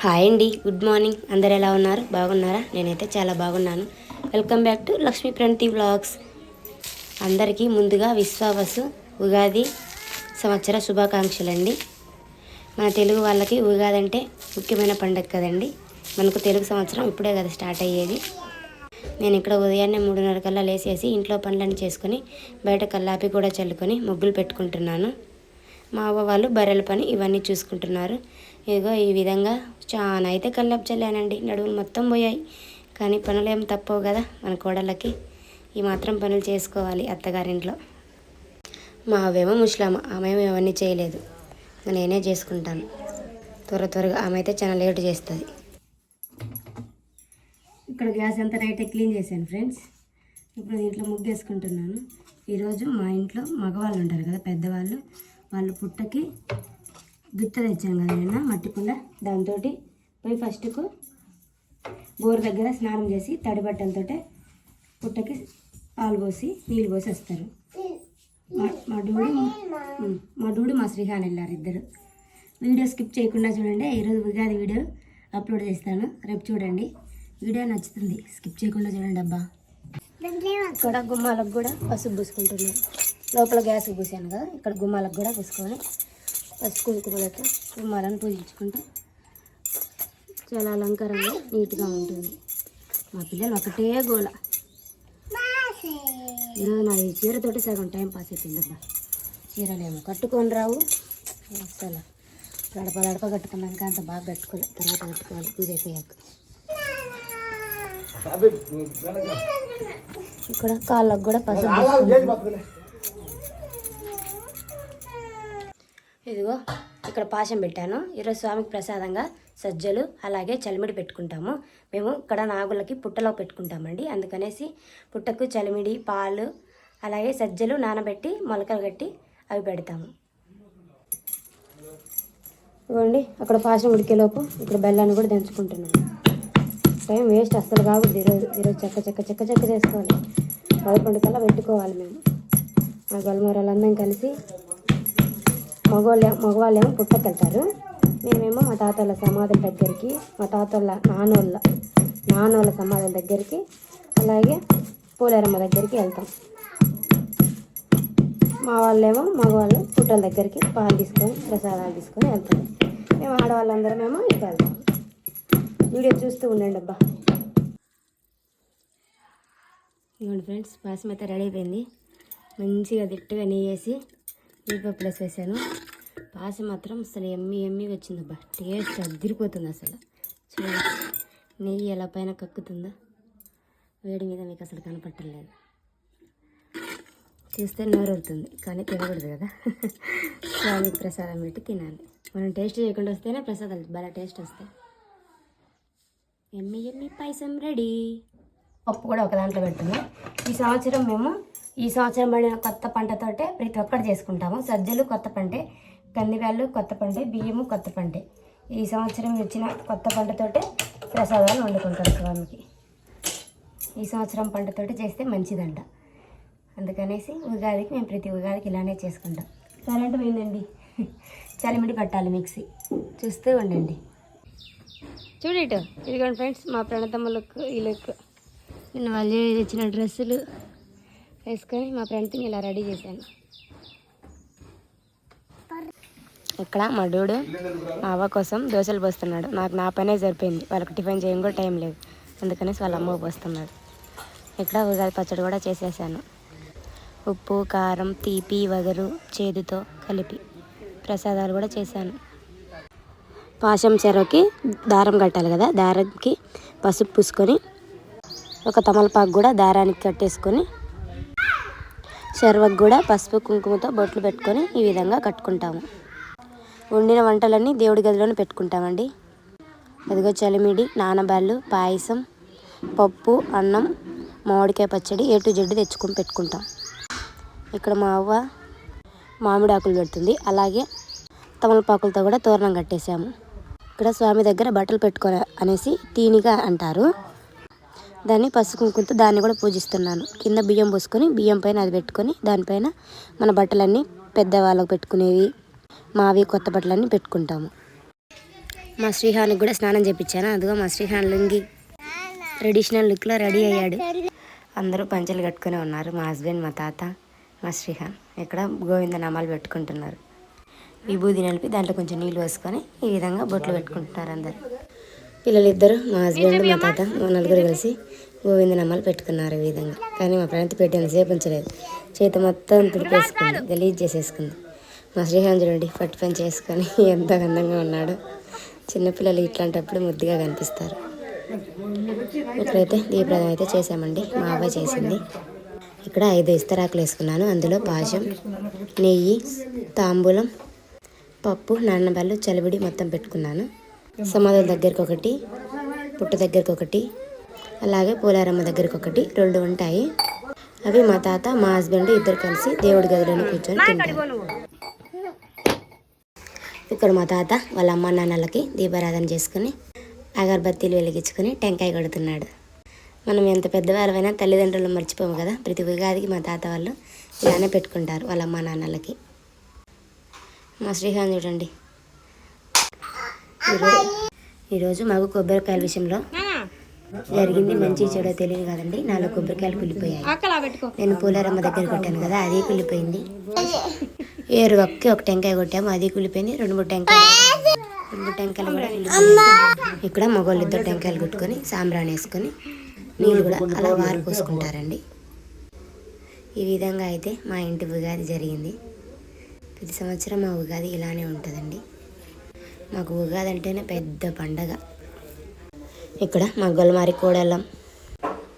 Hi అండి, good morning. అందరు ఎలా ఉన్నారు? బాగున్నారా? నేనైతే చాలా బాగున్నాను. Welcome back to Lakshmi Pranathi vlogs. అందరికీ ముందుగా విశ్వావసు ఉగాది సంవత్సర శుభాకాంక్షలు అండి. మన తెలుగు వాళ్ళకి ఉగాది అంటే ముఖ్యమైన పండుగ కదండి. మనకు తెలుగు సంవత్సరం ఇప్పుడే కదా స్టార్ట్ అయ్యేది. నేను ఇక్కడ ఉదయాన్నే 3:30 కల్లా లేచేసి ఇంట్లో పనులన్నీ చేసుకొని బయట కల్లాపి కూడా చల్లుకొని ముగ్గులు పెట్టుకుంటున్నాను. మా అవ్వ వాళ్ళు బర్రెల పని ఇవన్నీ చూసుకుంటున్నారు. ఇదిగో ఈ విధంగా చాలా అయితే కల్లాపు చల్లానండి. నడువులు మొత్తం పోయాయి. కానీ పనులు ఏం తప్పవు కదా మన కోడళ్ళకి. ఈ మాత్రం పనులు చేసుకోవాలి అత్తగారింట్లో. మా అవేమో ముసలామ, ఆమె ఇవన్నీ చేయలేదు, నేనే చేసుకుంటాను త్వరగా. ఆమె అయితే చాలా లేట్ చేస్తుంది. ఇక్కడ గ్యాస్ అంతా నైట్ క్లీన్ చేశాను ఫ్రెండ్స్. ఇప్పుడు దీంట్లో ముగ్గు వేసుకుంటున్నాను. ఈరోజు మా ఇంట్లో మగవాళ్ళు ఉంటారు కదా పెద్దవాళ్ళు, వాళ్ళు పుట్టకి దుత్త తెచ్చాను కదా నేను మట్టి కుండ. దాంతో పోయి ఫస్ట్కు బోర్ దగ్గర స్నానం చేసి తడి బట్టలతో పుట్టకి పాలు పోసి నీళ్ళు పోసి వస్తారు. మా డూడు మా శ్రీహాన్ వెళ్ళారు ఇద్దరు. వీడియో స్కిప్ చేయకుండా చూడండి. ఈరోజు ఉగాది వీడియో అప్లోడ్ చేస్తాను, రేపు చూడండి. వీడియో నచ్చుతుంది, స్కిప్ చేయకుండా చూడండి అబ్బా. ఇక్కడ గుమ్మాలకు కూడా పసుపు పూసుకుంటున్నాను. లోపల గ్యాస్ పూసాను కదా, ఇక్కడ గుమ్మాలకు కూడా పూసుకొని పసుపు కుంకుమలతో గుమ్మాలను పూజించుకుంటే చాలా అలంకారంగా నీట్గా ఉంటుంది. మా పిల్లలు ఒకటే గోల. ఈరోజు నా ఈ చీరతోటి సగం టైం పాస్ అయిపోయిందబ్బా. చీరలేమో కట్టుకొని రావు అసలు. గడప కట్టుకున్నాక అంత బాగా కట్టుకోవాలి, తర్వాత కట్టుకోవాలి పూజ అయిపోయాక. ఇక్కడ కాళ్ళకు కూడా పసుపు. ఇదిగో ఇక్కడ పాశం పెట్టాను. ఈరోజు స్వామికి ప్రసాదంగా సజ్జలు అలాగే చలిమిడి పెట్టుకుంటాము. మేము ఇక్కడ నాగులకి పుట్టలో పెట్టుకుంటామండి. అందుకనేసి పుట్టకు చలిమిడి, పాలు అలాగే సజ్జలు నానబెట్టి మొలకలు కట్టి అవి పెడతాము. ఇవ్వండి అక్కడ పాశం ఉడికేలోపు ఇక్కడ బెల్లాన్ని కూడా దంచుకుంటున్నాము. టైం వేస్ట్ అస్సలు కాకూడదు. ఈరోజు చెక్క చేసుకోవాలి. 11 కల్లా పెట్టుకోవాలి. మేము మా గొల్లమూరలందరం కలిసి మగవాళ్ళేమో పుట్టకి వెళ్తారు. మేమేమో మా తాతల సమాధుల దగ్గరికి, మా తాతల నాన్నోళ్ళ సమాధుల దగ్గరికి, అలాగే పోలేరమ్మ దగ్గరికి వెళ్తాం. మా మగవాళ్ళు పుట్టల దగ్గరికి పాలు తీసుకొని ప్రసాదాలు తీసుకొని వెళ్తాం. మేము ఆడవాళ్ళందరమేమో ఇటు వెళ్తాం. వీడియో చూస్తూ ఉండండి అబ్బా. ఇవ్వండి ఫ్రెండ్స్, పాసం అయితే రెడీ అయిపోయింది. మంచిగా దిట్టుగా నెయ్యి వేసి జీడిపప్పులు వేసాను. పాసం మాత్రం అసలు ఎమ్మిగా వచ్చిందబ్బా. టేస్ట్ అదిరిపోతుంది అసలు. చూడండి నెయ్యి ఎలా పైన కక్కుతుందో, వేడి మీద మీకు అసలు కనపట్టలేదు. చూస్తే నోరుతుంది కానీ తినకూడదు కదా. స్వామికి ప్రసాదం పెట్టి తినాలి. మనం టేస్ట్ చేయకుండా వస్తేనే ప్రసాదాలు బాగా టేస్ట్ వస్తాయి. ఎమ్మి పాయసం రెడీ. పప్పు కూడా ఒక దాంట్లో పెడుతున్నాం. ఈ సంవత్సరం పడిన కొత్త పంటతోటే ప్రతి ఒక్కటి చేసుకుంటాము. సజ్జలు కొత్త పంటే, కందిబ్యాళ్ళు కొత్త పంటే, బియ్యము కొత్త పంటే. ఈ సంవత్సరం వచ్చిన కొత్త పంటతోటే ప్రసాదాలు వండుకుంటారు స్వామికి. ఈ సంవత్సరం పంటతోటి చేస్తే మంచిదంట. అందుకనేసి ఉగాదికి మేము ప్రతి ఉగాదికి ఇలానే చేసుకుంటాం. కరెంటు పోయిందండి, చలిమిడి పట్టాలి మిక్సీ. చూస్తూ ఉండండి. చూడేటు ఇదిగోండి ఫ్రెండ్స్, మా ప్రణతమ్మ లుక్. ఈ లుక్ నిన్న వాళ్ళు తెచ్చిన డ్రెస్సులు వేసుకొని మా ఫ్రెండ్ని ఇలా రెడీ చేశాను. ఇక్కడ మా డూడు మా అవ్వ కోసం దోశలు పోస్తున్నాడు. నాకు నా పనే సరిపోయింది, వాళ్ళకి టిఫిన్ చేయడం కూడా టైం లేదు. అందుకనేసి వాళ్ళ అమ్మ పోస్తున్నాడు. ఇక్కడ ఉగాది పచ్చడి కూడా చేసేసాను. ఉప్పు, కారం, తీపి, వగరు, చేదుతో కలిపి ప్రసాదాలు కూడా చేశాను. పాశం చెరవకి దారం కట్టాలి కదా, దారానికి పసుపు పూసుకొని ఒక తమలపాకు కూడా దారానికి కట్టేసుకొని చెరవకు కూడా పసుపు కుంకుమతో బొట్లు పెట్టుకొని ఈ విధంగా కట్టుకుంటాము. వండిన వంటలన్నీ దేవుడి గదిలోనే పెట్టుకుంటామండి. అదిగో చలిమిడి, నానబాళ్ళు, పాయసం, పప్పు, అన్నం, మామిడికాయ పచ్చడి A to Z తెచ్చుకొని పెట్టుకుంటాం. ఇక్కడ మా అవ్వ మామిడి ఆకులు పెడుతుంది, అలాగే తమలపాకులతో కూడా తోరణం కట్టేసాము. ఇక్కడ స్వామి దగ్గర బట్టలు పెట్టుకొని అనేసి తీనిగా అంటారు. దాన్ని పసుపు కుంకుమతో దాన్ని కూడా పూజిస్తున్నాను. కింద బియ్యం పోసుకొని బియ్యం పైన అది పెట్టుకొని దానిపైన మన బట్టలన్నీ పెద్దవాళ్ళకు పెట్టుకునేవి, మావి కొత్త బట్టలన్నీ పెట్టుకుంటాము. మా శ్రీహానికి కూడా స్నానం చేయించాను. అదిగో మా శ్రీహాన్ లుంగి ట్రెడిషనల్ లుక్లో రెడీ అయ్యాడు. అందరూ పంచలు కట్టుకునే ఉన్నారు. మా హస్బెండ్, మా తాత, మా శ్రీహాన్ ఇక్కడ గోవింద నామాలు పెట్టుకుంటున్నారు. విభూది నలిపి దాంట్లో కొంచెం నీళ్ళు వేసుకొని ఈ విధంగా బొట్లు పెట్టుకుంటున్నారు అందరు. పిల్లలిద్దరు మా హస్బెండ్, మా తాత, మా నలుగురు కలిసి గోవింద నామాలు పెట్టుకున్నారు ఈ విధంగా. కానీ మా ప్రణతి పెట్టేంత సేపు ఉంచలేదు. చేతి మొత్తం తుడిపేసుకుంది, గలీజ్ చేసేసుకుంది. మా శ్రీహాన్ చూడండి పట్టు పని చేసుకొని ఎంత అందంగా ఉన్నాడు. చిన్నపిల్లలు ఇట్లాంటప్పుడు ముద్దుగా కనిపిస్తారు. ఇక్కడైతే దీపదానం అయితే చేసామండి. మా అవ్వ చేసింది. ఇక్కడ 5 ఇస్తరాకులు వేసుకున్నాను. అందులో పాశం, నెయ్యి, తాంబూలం, పప్పు, నాన్నబళ్ళు, చలివిడి మొత్తం పెట్టుకున్నాను. సమాధుల దగ్గరికి ఒకటి, పుట్ట దగ్గరికి ఒకటి, అలాగే పోలారమ్మ దగ్గరికి ఒకటి, 2 ఉంటాయి. అవి మా తాత, మా హస్బెండ్ ఇద్దరు కలిసి దేవుడి గదిలోనే కూర్చొని తింటారు. ఇక్కడ మా తాత వాళ్ళ అమ్మ నాన్నలకి దీపారాధన చేసుకుని అగరబత్తీలు వెలిగించుకొని టెంకాయ కొడుతున్నాడు. మనం ఎంత పెద్దవాళ్ళమైనా తల్లిదండ్రులు మర్చిపోము కదా. ప్రతి ఉగాదికి మా తాత వాళ్ళు ఇలానే పెట్టుకుంటారు వాళ్ళ అమ్మ నాన్నలకి. మా శ్రీహాన్ చూడండి. ఈరోజు మాకు కొబ్బరికాయల విషయంలో జరిగింది మంచి చెడో తెలియదు కదండి. 4 కొబ్బరికాయలు కుళ్ళిపోయాయి. నేను పోలారమ్మ దగ్గర కొట్టాను కదా, అది కుళ్ళిపోయింది. ఏరు ఒక టెంకాయ కొట్టాము, అది కుళ్ళిపోయింది. 2 టెంకాయలు కూడా కుళ్ళిపోయాయి. ఇక్కడ మగవాళ్ళు 2 టెంకాయలు కొట్టుకొని సాంబ్రాణి వేసుకొని నీళ్ళు కూడా అలా వారు పోసుకుంటారండి. ఈ విధంగా అయితే మా ఇంటి ఉగాది జరిగింది. ప్రతి సంవత్సరం మా ఉగాది ఇలానే ఉంటుందండి. మాకు ఉగాది అంటేనే పెద్ద పండగ. ఇక్కడ మా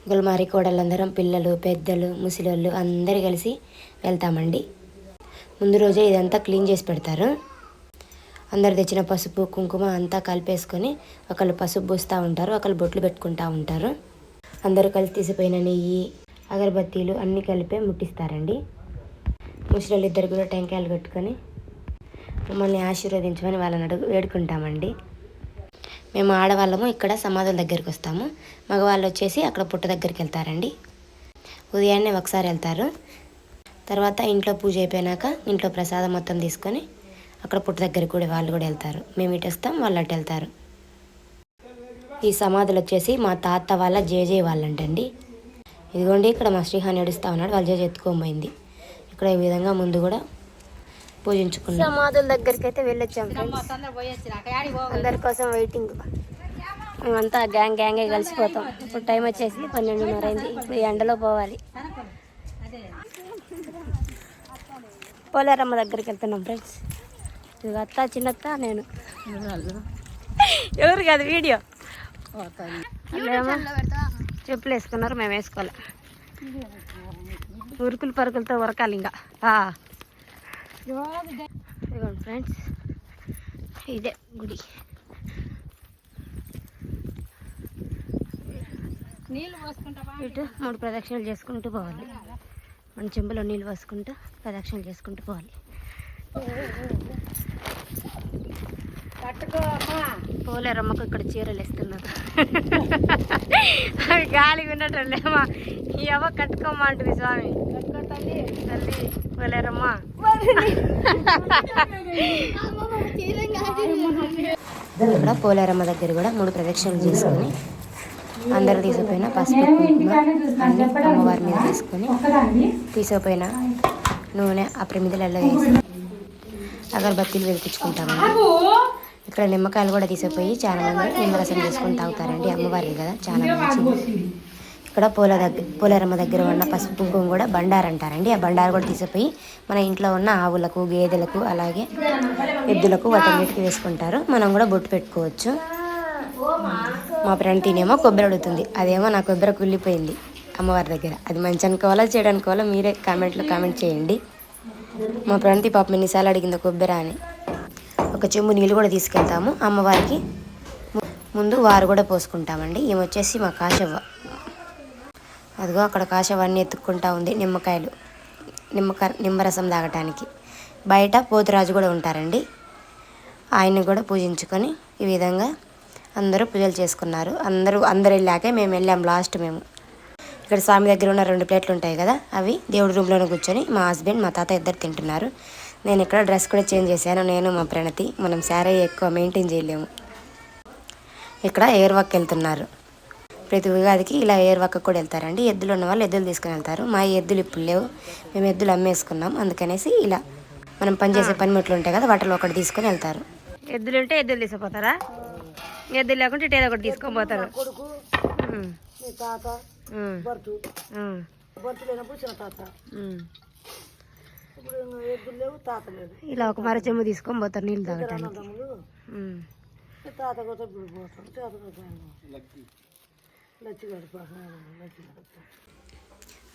గొల్మారి కోడళ్ళందరం పిల్లలు, పెద్దలు, ముసలోళ్ళు అందరు కలిసి వెళ్తామండి. ముందు రోజే ఇదంతా క్లీన్ చేసి పెడతారు. అందరు తెచ్చిన పసుపు, కుంకుమ అంతా కలిపేసుకొని ఒకళ్ళు పసుపు పూస్తూ ఉంటారు, ఒకళ్ళు బొట్లు పెట్టుకుంటూ ఉంటారు. అందరూ కలిసి తీసిపోయిన నెయ్యి, అగరబత్తీలు అన్నీ కలిపే ముట్టిస్తారండి. ముసలోళ్ళు ఇద్దరు కూడా టెంకాయలు కట్టుకొని మమ్మల్ని ఆశీర్వదించమని వాళ్ళని వేడుకుంటామండి. మేము ఆడవాళ్ళము ఇక్కడ సమాధుల దగ్గరికి వస్తాము. మగవాళ్ళు వచ్చేసి అక్కడ పుట్ట దగ్గరికి వెళ్తారండి. ఉదయాన్నే ఒకసారి వెళ్తారు. తర్వాత ఇంట్లో పూజ అయిపోయినాక ఇంట్లో ప్రసాదం మొత్తం తీసుకొని అక్కడ పుట్ట దగ్గరికి కూడా వాళ్ళు కూడా వెళ్తారు. మేము ఇటు వస్తాం, వాళ్ళు అటు వెళ్తారు. ఈ సమాధులు వచ్చేసి మా తాత వాళ్ళ జేజే వాళ్ళంటండి. ఇదిగోండి ఇక్కడ మా శ్రీహాన్ ఏడుస్తూ ఉన్నాడు, వాళ్ళ జేజే ఎత్తుకోబోయింది. ఇక్కడ ఈ విధంగా ముందు కూడా పూజించుకున్నాం. సమాధుల దగ్గరికి అయితే వెళ్ళొచ్చాం. అందరి కోసం వెయిటింగ్. మేమంతా గ్యాంగే కలిసిపోతాం. ఇప్పుడు టైం వచ్చేసి 12:30 అయింది. ఇప్పుడు ఎండలో పోవాలి. పోలేరమ్మ దగ్గరికి వెళ్తున్నాం ఫ్రెండ్స్. ఇది అత్త, చిన్నత్త, నేను. ఎవరు కాదు వీడియో. చెప్పులు వేసుకున్నారు, మేము వేసుకోవాలి. ఉరుకులు పరుకులతో ఉరకాలి ఇంకా. ఇదిగోండి ఫ్రెండ్స్, ఇదే గుడి. ఇటు 3 ప్రదక్షిణలు చేసుకుంటూ పోవాలి. మన చెంబులో నీళ్ళు పోసుకుంటూ ప్రదక్షిణలు చేసుకుంటూ పోవాలి. పోలేరమ్మకు ఇక్కడ చీరలు ఇస్తున్నారు. అవి గాలిగా ఉన్నట్లేమా. ఎవ కట్టుకోమంటుంది స్వామి. తల్లి పోలేరమ్మ. ఇక్కడ పోలేరమ్మ దగ్గర కూడా 3 ప్రదక్షిణలు చేసుకొని అందరూ తీసుకుపోయిన పసుపు, కుంకుమ అన్ని అమ్మవారి మీద తీసుకొని తీసుకుపోయిన నూనె ఆ ప్రమిదలలో వేసి అగరబత్తీలు వెలిగించుకుంటామండి. ఇక్కడ నిమ్మకాయలు కూడా తీసుకుపోయి చాలా మంది నిమ్మరసం చేసుకొని తాగుతారండి. అమ్మవారి కదా చాలా మంచిది. ఇక్కడ పోలేరమ్మ దగ్గర ఉన్న పసుపు కుంకుమ కూడా బండారు అంటారండి. ఆ బండారు కూడా తీసుకుపోయి మన ఇంట్లో ఉన్న ఆవులకు, గేదెలకు, అలాగే ఎద్దులకు వాటన్నిటికీ వేసుకుంటారు. మనం కూడా బొట్టు పెట్టుకోవచ్చు. మా ఫ్రెండ్నేమో కొబ్బరి అడుగుతుంది. అదేమో నా కొబ్బరి కుళ్ళిపోయింది అమ్మవారి దగ్గర. అది మంచి అనుకోవాలా చెడు అనుకోవాలా మీరే కామెంట్ చేయండి. మా ఫ్రెండ్ పాపం ఎన్నిసార్లు అడిగిందో కొబ్బరి అని. ఒక చెంబు నీళ్ళు కూడా తీసుకెళ్తాము. అమ్మవారికి ముందు వారు కూడా పోసుకుంటామండి. ఈమె వచ్చేసి మా కాశవ్వ. అదిగో అక్కడ కాశవ్వ అన్నీ ఎత్తుక్కుంటా ఉంది నిమ్మకాయలు, నిమ్మరసం తాగటానికి. బయట పోతురాజు కూడా ఉంటారండి. ఆయన్ని కూడా పూజించుకొని ఈ విధంగా అందరూ పూజలు చేసుకున్నారు. అందరు వెళ్ళాకే మేము వెళ్ళాం లాస్ట్. మేము ఇక్కడ స్వామి దగ్గర ఉన్న 2 ప్లేట్లు ఉంటాయి కదా, అవి దేవుడి రూమ్లోనే కూర్చొని మా హస్బెండ్, మా తాత ఇద్దరు తింటున్నారు. నేను ఇక్కడ డ్రెస్ కూడా చేంజ్ చేశాను. నేను మా ప్రణతి మనం శారీ ఎక్కువ మెయింటైన్ చేయలేము. ఇక్కడ ఏర్వాక్ వెళ్తున్నారు. ప్రతి ఉగాదికి ఇలా ఏర్వాక కూడా వెళ్తారండి. ఎద్దులు ఉన్న వాళ్ళు ఎద్దులు తీసుకుని వెళ్తారు. మా ఎద్దులు ఇప్పుడు లేవు, మేము ఎద్దులు అమ్మేసుకున్నాం. అందుకనేసి ఇలా మనం పనిచేసే పనిముట్లు ఉంటాయి కదా, వాటిలో ఒకటి తీసుకొని వెళ్తారు. ఎద్దులు ఉంటే ఎద్దులు తీసుకుపోతారా? ఎద్దులు లేకుంటే ఇటు ఏదో ఒకటి తీసుకొని పోతారు. ఇలా ఒక మర చెమ్ము తీసుకొని పోతారు నీళ్ళు తాగటానికి.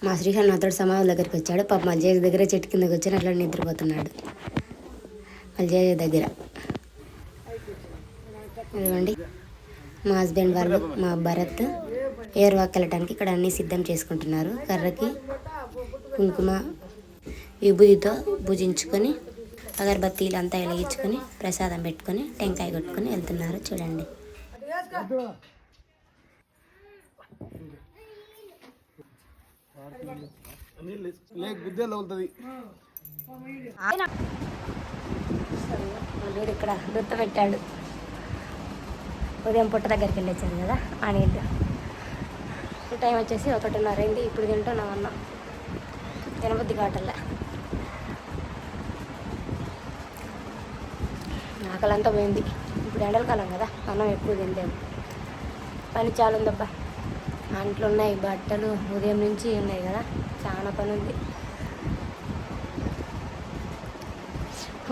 మా శ్రీహరి నాతోడు సమాధుల దగ్గరికి వచ్చాడు. పాప మా జేజ దగ్గర చెట్టు కిందకి వచ్చి అట్లా నిద్రపోతున్నాడు. వాళ్ళ జేజ దగ్గర. ఇదిగోండి మా హస్బెండ్ వాళ్ళు, మా భరత్ ఏర్వాక్ వెళ్ళటానికి ఇక్కడ అన్నీ సిద్ధం చేసుకుంటున్నారు. కర్రకి కుంకుమ విభూతితో పూజించుకొని అగరబత్తీలు అంతా వెలిగించుకొని ప్రసాదం పెట్టుకొని టెంకాయ కొట్టుకొని వెళ్తున్నారు. చూడండి. ఇక్కడ దుత్త పెట్టాడు. ఉదయం పుట్ట దగ్గరికి వెళ్ళొచ్చాను కదా ఆ నీళ్ళు. టైం వచ్చేసి 1:30 అయింది. ఇప్పుడు తింటున్నాం అన్నం. తినబుద్ధి కావట్లే. ఆకలంతా పోయింది. ఇప్పుడు ఎండలకాలం కదా, అన్నం ఎక్కువ తినలేము. పని చాలా ఉందబ్బా. అంట్లు ఉన్నాయి, బట్టలు ఉదయం నుంచి ఉన్నాయి కదా, చాలా పని ఉంది.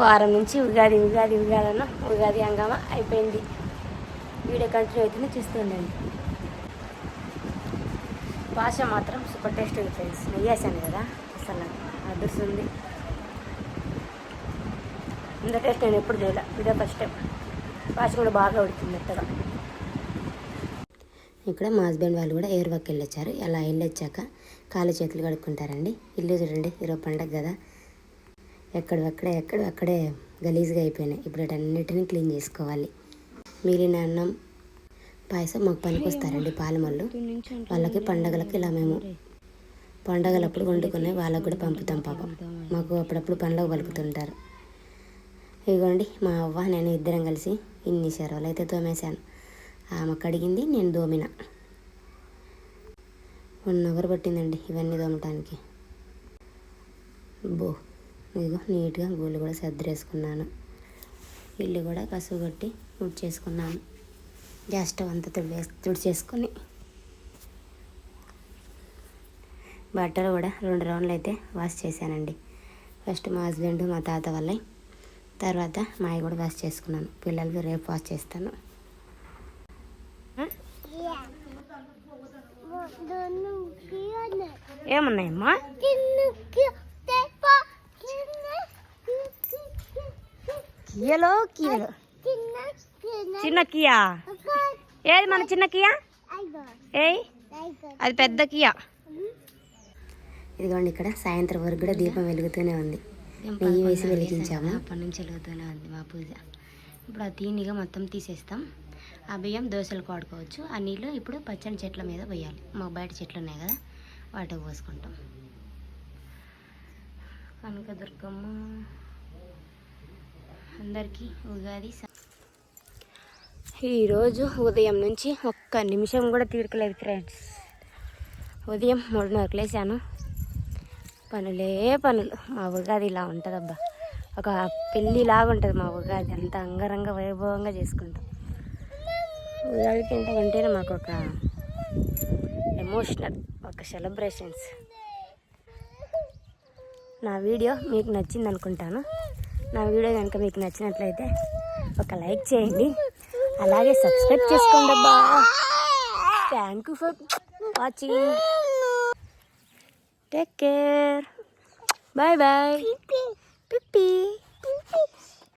వారం నుంచి ఉగాది ఉగాది ఉగాదన్న ఉగాది హంగామా అయిపోయింది. వీడియో కంటిన్యూ అవుతుంది, చూస్తుండండి. భాష మాత్రం సూపర్ టేస్ట్ ఉంది ఫ్రెండ్స్. నెయ్యి వేసాను కదా, అసలు అదృస్తుంది. ఇంత టేస్ట్ నేను ఎప్పుడు చేయలే, ఇదే ఫస్ట్ టైం. భాష కూడా బాగా ఉడుతుంది మెత్తగా. ఇక్కడ మా హస్బెండ్ వాళ్ళు కూడా ఏర్వాక్ వెళ్ళొచ్చారు. అలా వెళ్ళొచ్చాక కాళ్ళు చేతులు కడుక్కుంటారండి. ఇల్లు చూడండి, ఈరోజు పండగ కదా, ఎక్కడెక్కడే గలీజ్గా అయిపోయినాయి. ఇప్పుడు అన్నిటినీ క్లీన్ చేసుకోవాలి. మిగిలిన అన్నం పాయసం మాకు పనికి వస్తారండి పాలమల్లు. వాళ్ళకి పండగలకి ఇలా మేము పండగలప్పుడు వండుకునే వాళ్ళకు కూడా పంపుతాం. పాపం మాకు అప్పుడప్పుడు పండగ పలుకుతుంటారు. ఇదిగోండి మా అవ్వ నేను ఇద్దరం కలిసి ఇన్ని చెరవలు అయితే తోమేశాను. ఆమె కడిగింది, నేను దోమిన. 1 అవర్ పట్టిందండి ఇవన్నీ దోమటానికి. ఇదిగో నీట్గా గూళ్ళు కూడా సర్దిరేసుకున్నాను. ఇల్లు కూడా కసువు కొట్టి తుడిచేసుకున్నాను. గ్యాస్ స్టవ్ అంతా తుడిచేసుకొని బట్టలు కూడా 2 రౌండ్లు అయితే వాష్ చేశానండి. ఫస్ట్ మా హస్బెండ్ మా తాత వాళ్ళే, తర్వాత మా అయ్య కూడా వాష్ చేసుకున్నాను. పిల్లలకి రేపు వాష్ చేస్తాను. ఏమున్నాయమ్మా? కియలో కియలో చిన్న కియా. ఏది మన చిన్న కియా? అది పెద్ద కియా. ఇదిగోండి ఇక్కడ సాయంత్రం వరకు కూడా దీపం వెలుగుతూనే ఉంది. నెయ్యి వేసి వెలిగించాము. అప్పటి నుంచి వెలుగుతూనే ఉంది మా పూజ. ఇప్పుడు ఆ తీనిగా మొత్తం తీసేస్తాం. ఆ బియ్యం దోశలు వాడుకోవచ్చు. ఆ నీళ్ళు ఇప్పుడు పచ్చని చెట్ల మీద పోయాలి. మాకు బయట చెట్లు ఉన్నాయి కదా, వాటికి పోసుకుంటాం. కనకదుర్గమ్మ అందరికీ ఉగాది. ఈరోజు ఉదయం నుంచి ఒక్క నిమిషం కూడా తీరుకోలేదు ఫ్రెండ్స్. ఉదయం 3:30కు లేచాను. పనులే పనులు. మా ఉగాది ఇలా ఉంటుందబ్బా, ఒక పెళ్ళిలాగా ఉంటుంది మా ఉగాది. అంత అంగరంగ వైభవంగా చేసుకుంటాం. ఉగాది తింటామంటేనే మాకు ఒక ఎమోషనల్, ఒక సెలబ్రేషన్స్. నా వీడియో మీకు నచ్చింది అనుకుంటాను. నా వీడియో కనుక మీకు నచ్చినట్లయితే ఒక లైక్ చేయండి, అలాగే సబ్స్క్రైబ్ చేసుకోండి అబ్బా. Thank you for watching. Take care. Bye bye. పిప్పి.